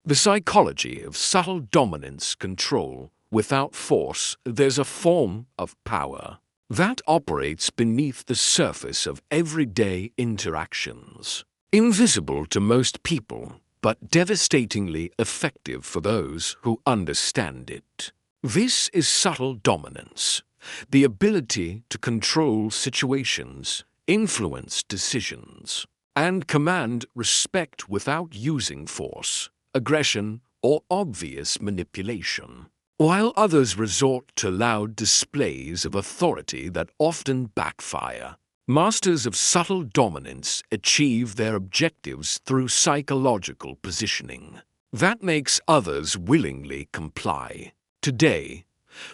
The psychology of subtle dominance control without force. There's a form of power that operates beneath the surface of everyday interactions, invisible to most people, but devastatingly effective for those who understand it. This is subtle dominance, the ability to control situations, influence decisions, and command respect without using force, aggression, or obvious manipulation. While others resort to loud displays of authority that often backfire, masters of subtle dominance achieve their objectives through psychological positioning that makes others willingly comply. Today,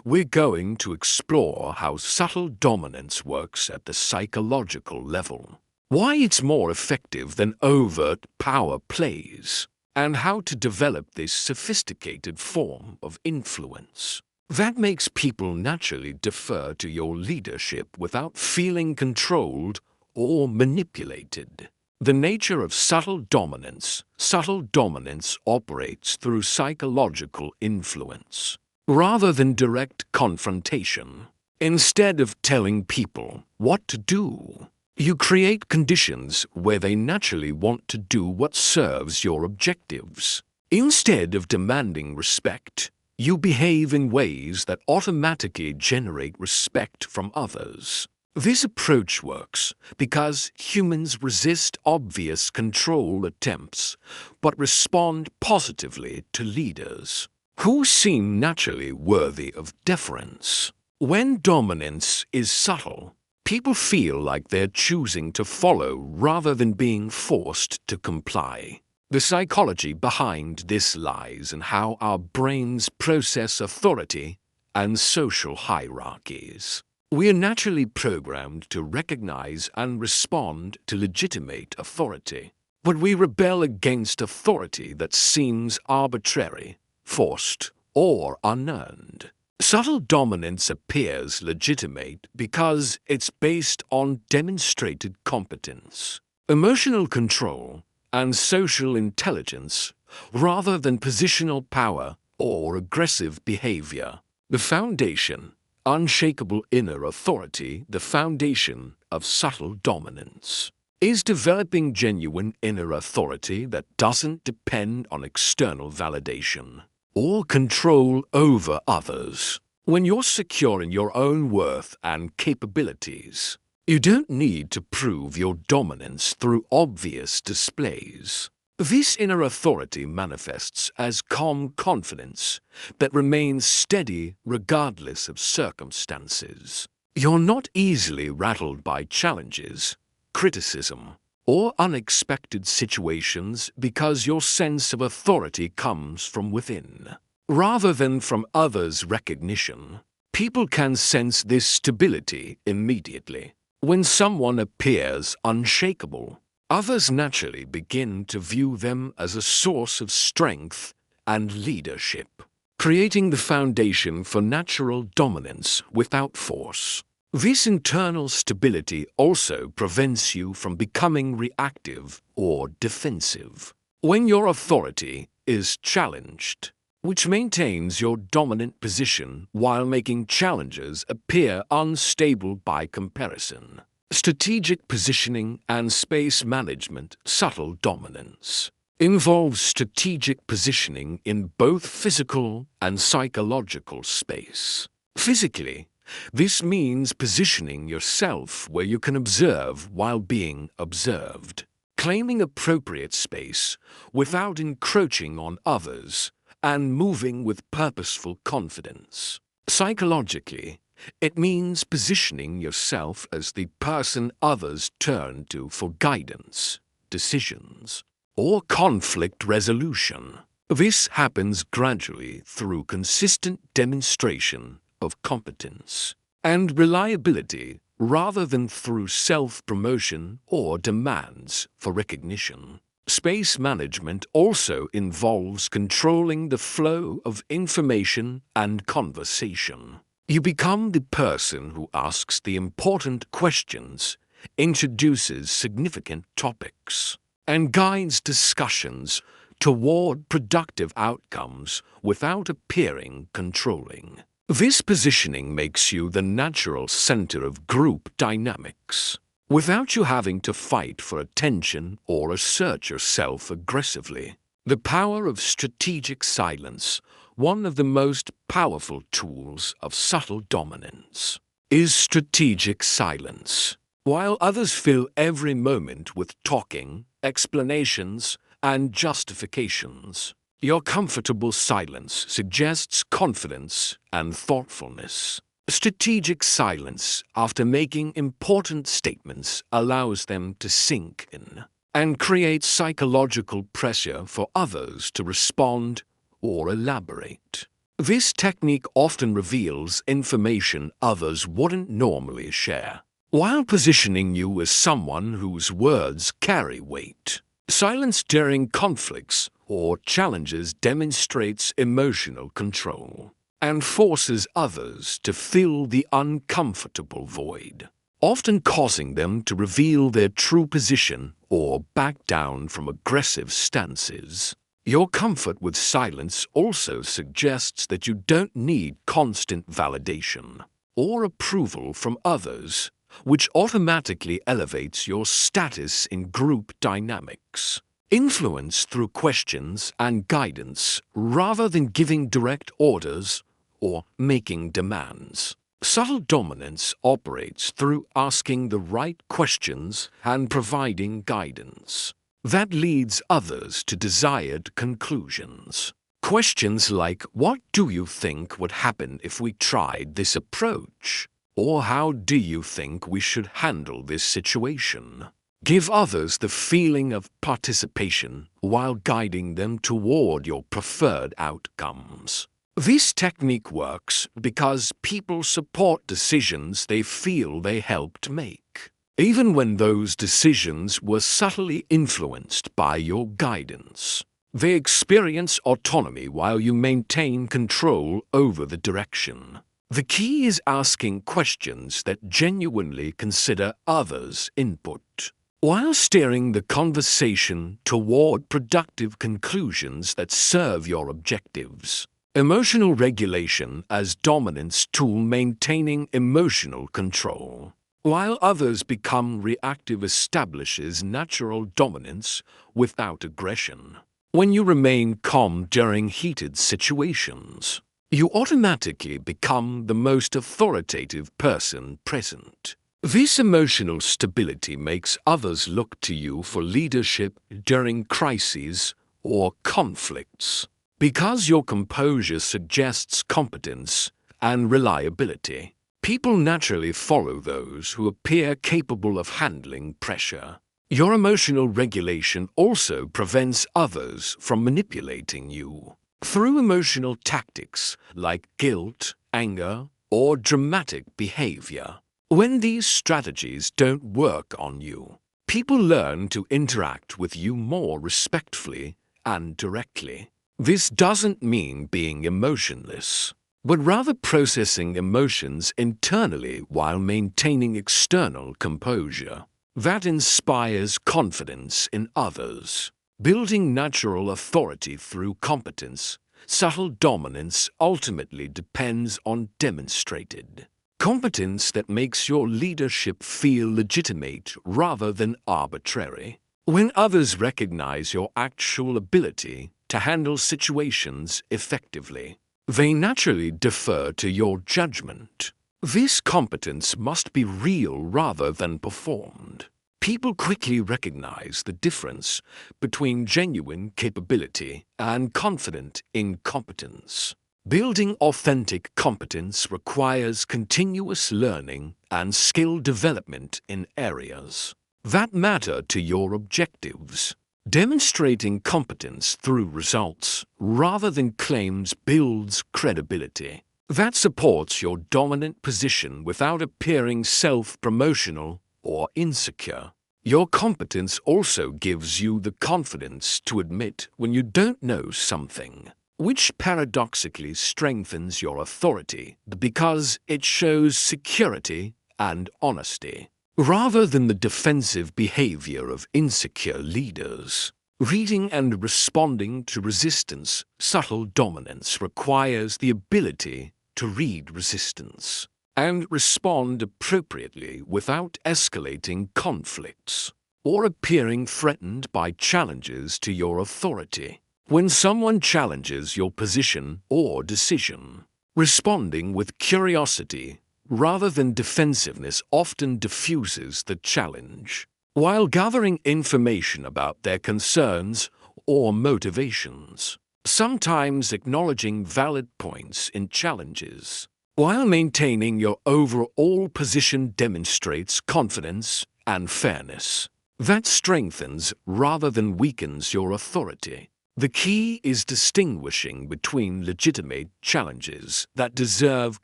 we're going to explore how subtle dominance works at the psychological level, why it's more effective than overt power plays, and how to develop this sophisticated form of influence that makes people naturally defer to your leadership without feeling controlled or manipulated. The nature of subtle dominance. Subtle dominance operates through psychological influence rather than direct confrontation. Instead of telling people what to do, you create conditions where they naturally want to do what serves your objectives. Instead of demanding respect, you behave in ways that automatically generate respect from others. This approach works because humans resist obvious control attempts but respond positively to leaders who seem naturally worthy of deference. When dominance is subtle, people feel like they're choosing to follow rather than being forced to comply. The psychology behind this lies in how our brains process authority and social hierarchies. We are naturally programmed to recognize and respond to legitimate authority, but we rebel against authority that seems arbitrary, forced, or unearned. Subtle dominance appears legitimate because it's based on demonstrated competence, emotional control, and social intelligence, rather than positional power or aggressive behavior. The foundation, unshakable inner authority, the foundation of subtle dominance, is developing genuine inner authority that doesn't depend on external validation or control over others. When you're secure in your own worth and capabilities, you don't need to prove your dominance through obvious displays. This inner authority manifests as calm confidence that remains steady regardless of circumstances. You're not easily rattled by challenges, criticism, or unexpected situations because your sense of authority comes from within, rather than from others' recognition. People can sense this stability immediately. When someone appears unshakable, others naturally begin to view them as a source of strength and leadership, creating the foundation for natural dominance without force. This internal stability also prevents you from becoming reactive or defensive when your authority is challenged, which maintains your dominant position while making challenges appear unstable by comparison. Strategic positioning and space management. Subtle dominance involves strategic positioning in both physical and psychological space. Physically, this means positioning yourself where you can observe while being observed, claiming appropriate space without encroaching on others, and moving with purposeful confidence. Psychologically, it means positioning yourself as the person others turn to for guidance, decisions, or conflict resolution. This happens gradually through consistent demonstration of competence and reliability rather than through self-promotion or demands for recognition. Space management also involves controlling the flow of information and conversation. You become the person who asks the important questions, introduces significant topics, and guides discussions toward productive outcomes without appearing controlling. This positioning makes you the natural center of group dynamics, without you having to fight for attention or assert yourself aggressively. The power of strategic silence, one of the most powerful tools of subtle dominance, is strategic silence. While others fill every moment with talking, explanations, and justifications, your comfortable silence suggests confidence and thoughtfulness. Strategic silence after making important statements allows them to sink in and creates psychological pressure for others to respond or elaborate. This technique often reveals information others wouldn't normally share, while positioning you as someone whose words carry weight. Silence during conflicts or challenges demonstrates emotional control and forces others to fill the uncomfortable void, often causing them to reveal their true position or back down from aggressive stances. Your comfort with silence also suggests that you don't need constant validation or approval from others, which automatically elevates your status in group dynamics. Influence through questions and guidance rather than giving direct orders or making demands. Subtle dominance operates through asking the right questions and providing guidance that leads others to desired conclusions. Questions like, "What do you think would happen if we tried this approach?" Or "How do you think we should handle this situation?" give others the feeling of participation while guiding them toward your preferred outcomes. This technique works because people support decisions they feel they helped make, even when those decisions were subtly influenced by your guidance. They experience autonomy while you maintain control over the direction. The key is asking questions that genuinely consider others' input, while steering the conversation toward productive conclusions that serve your objectives. Emotional regulation as dominance tool, maintaining emotional control, while others become reactive, establishes natural dominance without aggression. When you remain calm during heated situations, you automatically become the most authoritative person present. This emotional stability makes others look to you for leadership during crises or conflicts. Because your composure suggests competence and reliability, people naturally follow those who appear capable of handling pressure. Your emotional regulation also prevents others from manipulating you through emotional tactics like guilt, anger, or dramatic behavior. When these strategies don't work on you, people learn to interact with you more respectfully and directly. This doesn't mean being emotionless, but rather processing emotions internally while maintaining external composure. That inspires confidence in others. Building natural authority through competence, subtle dominance ultimately depends on demonstrated competence that makes your leadership feel legitimate rather than arbitrary. When others recognize your actual ability to handle situations effectively, they naturally defer to your judgment. This competence must be real rather than performed. People quickly recognize the difference between genuine capability and confident incompetence. Building authentic competence requires continuous learning and skill development in areas that matter to your objectives. Demonstrating competence through results rather than claims builds credibility that supports your dominant position without appearing self-promotional or insecure. Your competence also gives you the confidence to admit when you don't know something, which paradoxically strengthens your authority because it shows security and honesty, rather than the defensive behavior of insecure leaders. Reading and responding to resistance. Subtle dominance requires the ability to read resistance and respond appropriately without escalating conflicts or appearing threatened by challenges to your authority. When someone challenges your position or decision, responding with curiosity rather than defensiveness often diffuses the challenge, while gathering information about their concerns or motivations, sometimes acknowledging valid points in challenges, while maintaining your overall position demonstrates confidence and fairness that strengthens rather than weakens your authority. The key is distinguishing between legitimate challenges that deserve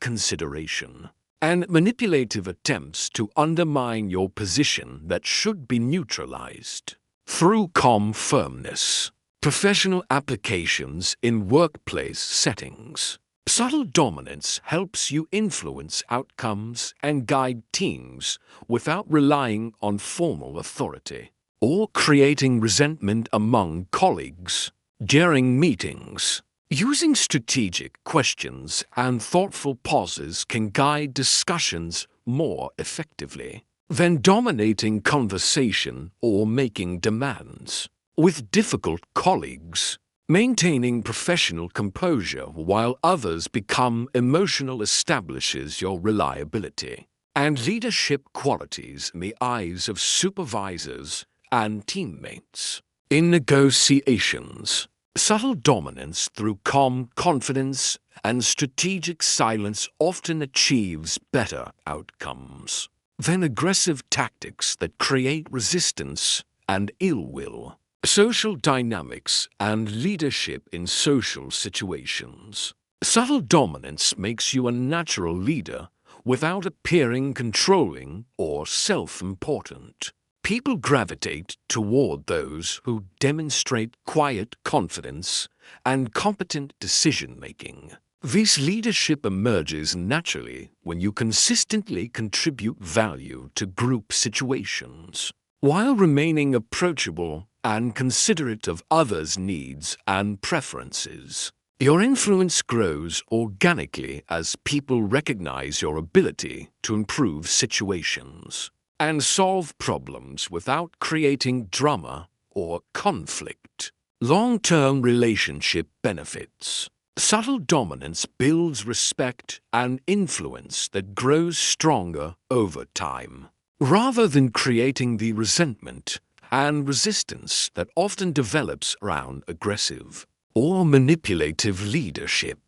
consideration and manipulative attempts to undermine your position that should be neutralized. Through calm firmness. Professional applications in workplace settings. Subtle dominance helps you influence outcomes and guide teams without relying on formal authority or creating resentment among colleagues. During meetings, using strategic questions and thoughtful pauses can guide discussions more effectively than dominating conversation or making demands. With difficult colleagues, maintaining professional composure while others become emotional establishes your reliability and leadership qualities in the eyes of supervisors and teammates. In negotiations, subtle dominance through calm confidence and strategic silence often achieves better outcomes than aggressive tactics that create resistance and ill will. Social dynamics and leadership in social situations. Subtle dominance makes you a natural leader without appearing controlling or self-important. People gravitate toward those who demonstrate quiet confidence and competent decision-making. This leadership emerges naturally when you consistently contribute value to group situations, while remaining approachable and considerate of others' needs and preferences. Your influence grows organically as people recognize your ability to improve situations and solve problems without creating drama or conflict. Long-term relationship benefits. Subtle dominance builds respect and influence that grows stronger over time, rather than creating the resentment and resistance that often develops around aggressive or manipulative leadership.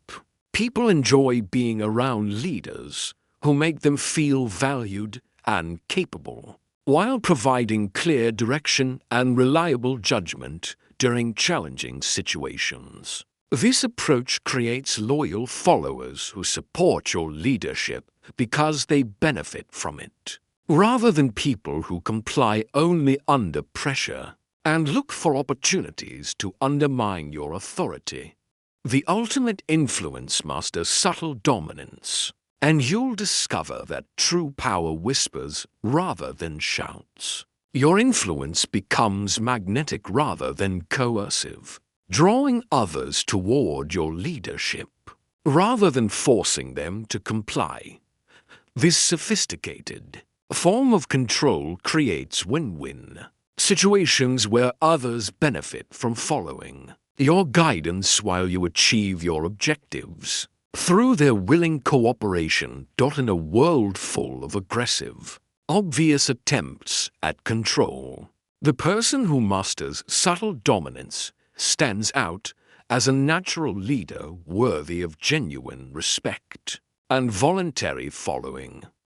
People enjoy being around leaders who make them feel valued and capable, while providing clear direction and reliable judgment during challenging situations. This approach creates loyal followers who support your leadership because they benefit from it, rather than people who comply only under pressure and look for opportunities to undermine your authority. The ultimate influence masters subtle dominance, and you'll discover that true power whispers rather than shouts. Your influence becomes magnetic rather than coercive, drawing others toward your leadership rather than forcing them to comply. This sophisticated form of control creates win-win situations where others benefit from following your guidance while you achieve your objectives through their willing cooperation. In a world full of aggressive, obvious attempts at control, the person who masters subtle dominance stands out as a natural leader worthy of genuine respect and voluntary following.